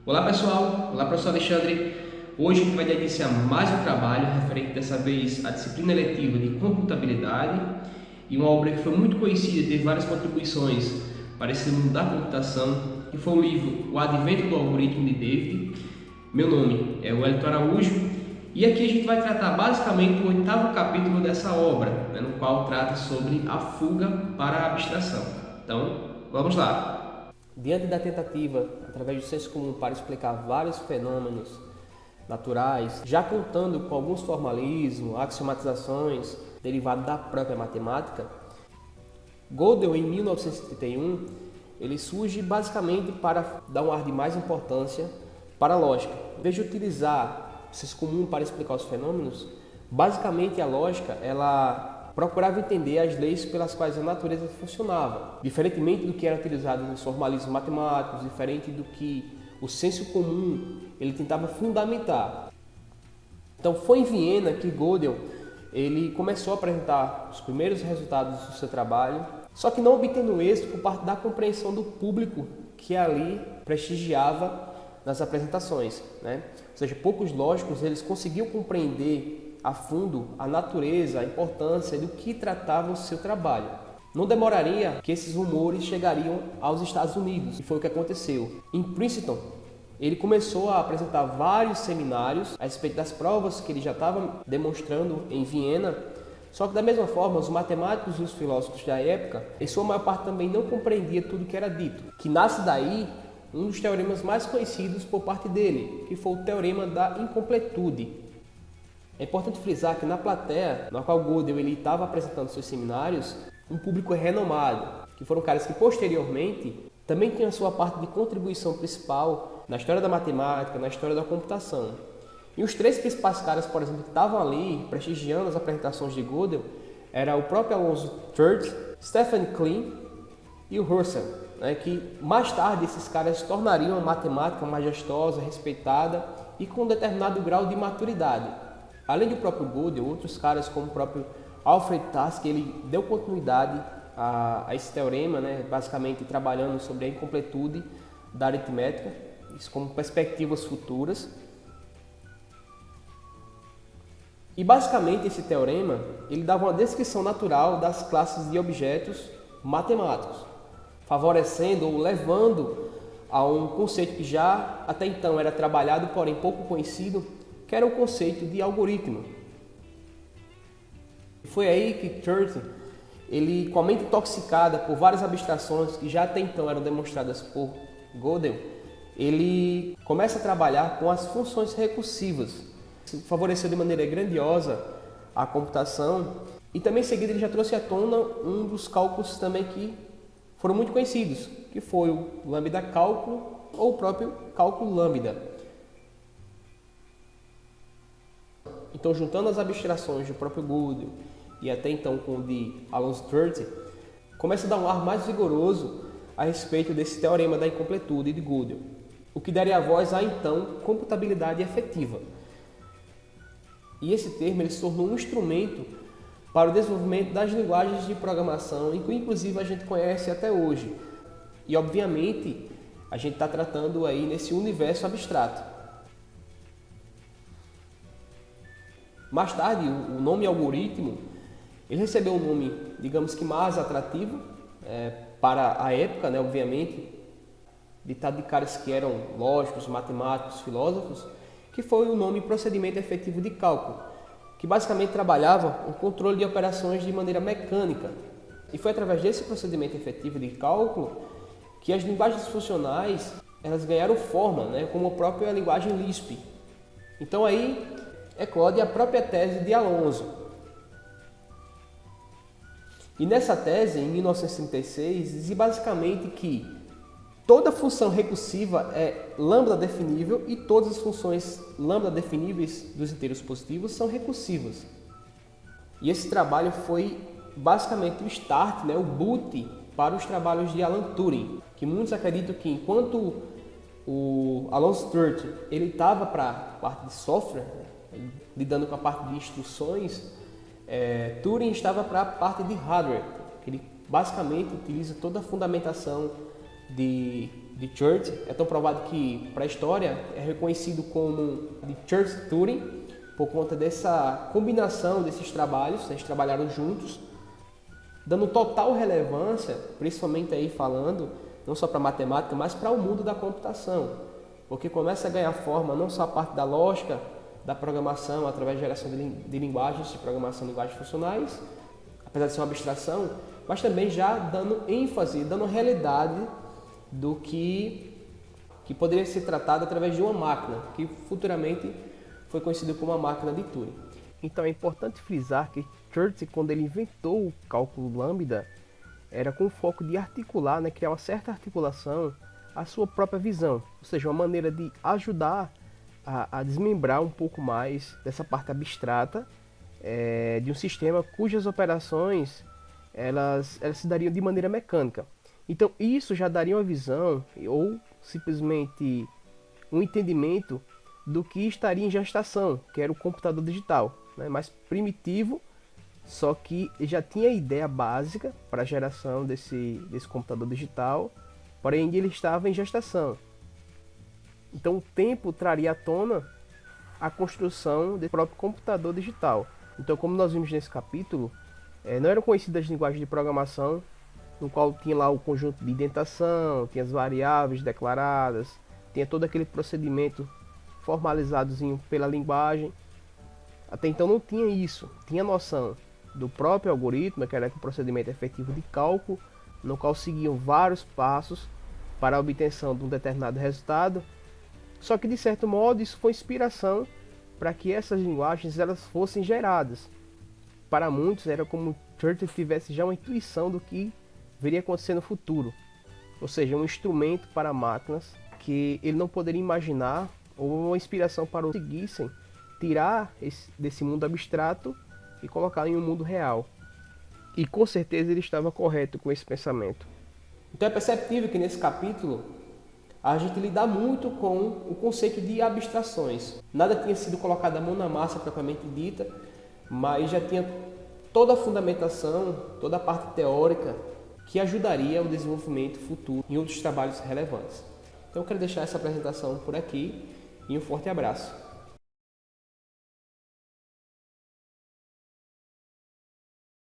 Olá pessoal, olá professor Alexandre. Hoje a gente vai dar início a mais um trabalho referente dessa vez à disciplina eletiva de computabilidade e uma obra que foi muito conhecida e teve várias contribuições para esse mundo da computação, que foi o livro O Advento do Algoritmo de David. Meu nome é Wellington Araújo e aqui a gente vai tratar basicamente o 8º capítulo dessa obra, no qual trata sobre a fuga para a abstração. Então, vamos lá. Diante da tentativa, através do senso comum, para explicar vários fenômenos naturais, já contando com alguns formalismos, axiomatizações derivados da própria matemática, Gödel, em 1931, ele surge basicamente para dar um ar de mais importância para a lógica. Em vez de utilizar o senso comum para explicar os fenômenos, basicamente a lógica ela procurava entender as leis pelas quais a natureza funcionava, diferentemente do que era utilizado nos formalismos matemáticos, diferente do que o senso comum ele tentava fundamentar. Então foi em Viena que Gödel ele começou a apresentar os primeiros resultados do seu trabalho, só que não obtendo êxito por parte da compreensão do público que ali prestigiava nas apresentações, Ou seja, poucos lógicos eles conseguiam compreender a fundo a natureza, a importância do que tratava o seu trabalho. Não demoraria que esses rumores chegariam aos Estados Unidos, e foi o que aconteceu. Em Princeton, ele começou a apresentar vários seminários a respeito das provas que ele já estava demonstrando em Viena, só que da mesma forma, os matemáticos e os filósofos da época, em sua maior parte também não compreendia tudo que era dito, que nasce daí um dos teoremas mais conhecidos por parte dele, que foi o teorema da incompletude. É importante frisar que na plateia, na qual Gödel ele estava apresentando seus seminários, um público renomado, que foram caras que posteriormente também tinham a sua parte de contribuição principal na história da matemática, na história da computação. E os três principais caras, por exemplo, que estavam ali prestigiando as apresentações de Gödel, era o próprio Alonzo Church, Stephen Klein e o Husserl, que mais tarde esses caras se tornariam uma matemática majestosa, respeitada e com um determinado grau de maturidade. Além do próprio Gödel, outros caras como o próprio Alfred Tarski, ele deu continuidade a esse teorema, basicamente trabalhando sobre a incompletude da aritmética, isso como perspectivas futuras. E basicamente esse teorema, ele dava uma descrição natural das classes de objetos matemáticos, favorecendo ou levando a um conceito que já até então era trabalhado, porém pouco conhecido, que era o conceito de algoritmo. Foi aí que Church, ele, com a mente intoxicada por várias abstrações que já até então eram demonstradas por Gödel, ele começa a trabalhar com as funções recursivas. Isso favoreceu de maneira grandiosa a computação e também em seguida ele já trouxe à tona um dos cálculos também que foram muito conhecidos, que foi o lambda cálculo ou o próprio cálculo lambda. Então, juntando as abstrações do próprio Gödel e até então com o de Alonzo Church, começa a dar um ar mais vigoroso a respeito desse teorema da incompletude de Gödel, o que daria voz à então computabilidade efetiva. E esse termo ele se tornou um instrumento para o desenvolvimento das linguagens de programação, em que inclusive a gente conhece até hoje. E obviamente a gente está tratando aí nesse universo abstrato. Mais tarde, o nome algoritmo, ele recebeu um nome, digamos que mais atrativo para a época, obviamente, ditado de caras que eram lógicos, matemáticos, filósofos, que foi o nome procedimento efetivo de cálculo, que basicamente trabalhava o controle de operações de maneira mecânica. E foi através desse procedimento efetivo de cálculo que as linguagens funcionais elas ganharam forma, como a própria linguagem Lisp. Então aí eclode a própria tese de Alonzo. E nessa tese, em 1936, dizia basicamente que toda função recursiva é lambda definível e todas as funções lambda definíveis dos inteiros positivos são recursivas. E esse trabalho foi basicamente o start, o boot para os trabalhos de Alan Turing, que muitos acreditam que enquanto o Alonzo Church ele estava para a parte de software, lidando com a parte de instruções, Turing estava para a parte de hardware. Ele basicamente utiliza toda a fundamentação de de Church. É tão provado que, para a história, é reconhecido como de Church-Turing, por conta dessa combinação desses trabalhos. Eles trabalharam juntos, dando total relevância, principalmente aí falando, não só para a matemática, mas para o mundo da computação, porque começa a ganhar forma não só a parte da lógica, da programação, através da geração de linguagens de programação, linguagens funcionais, apesar de ser uma abstração, mas também já dando ênfase, dando realidade do que poderia ser tratado através de uma máquina, que futuramente foi conhecido como a máquina de Turing. Então é importante frisar que Church, quando ele inventou o cálculo lambda, era com o foco de articular, criar uma certa articulação à sua própria visão, ou seja, uma maneira de ajudar a desmembrar um pouco mais dessa parte abstrata de um sistema cujas operações elas se dariam de maneira mecânica. Então isso já daria uma visão ou simplesmente um entendimento do que estaria em gestação, que era o computador digital, mais primitivo, só que já tinha a ideia básica para a geração desse computador digital, porém ele estava em gestação. Então o tempo traria à tona a construção do próprio computador digital. Então, como nós vimos nesse capítulo, não eram conhecidas as linguagens de programação, no qual tinha lá o conjunto de indentação, tinha as variáveis declaradas, tinha todo aquele procedimento formalizadozinho pela linguagem. Até então não tinha isso, tinha noção do próprio algoritmo, que era o procedimento efetivo de cálculo, no qual seguiam vários passos para a obtenção de um determinado resultado. Só que de certo modo isso foi inspiração para que essas linguagens elas fossem geradas. Para muitos era como Church tivesse já uma intuição do que viria acontecer no futuro, ou seja, um instrumento para máquinas que ele não poderia imaginar, ou uma inspiração para os que conseguissem tirar desse mundo abstrato e colocar em um mundo real. E com certeza ele estava correto com esse pensamento. Então é perceptível que nesse capítulo a gente lida muito com o conceito de abstrações. Nada tinha sido colocado a mão na massa propriamente dita, mas já tinha toda a fundamentação, toda a parte teórica que ajudaria o desenvolvimento futuro em outros trabalhos relevantes. Então eu quero deixar essa apresentação por aqui e um forte abraço.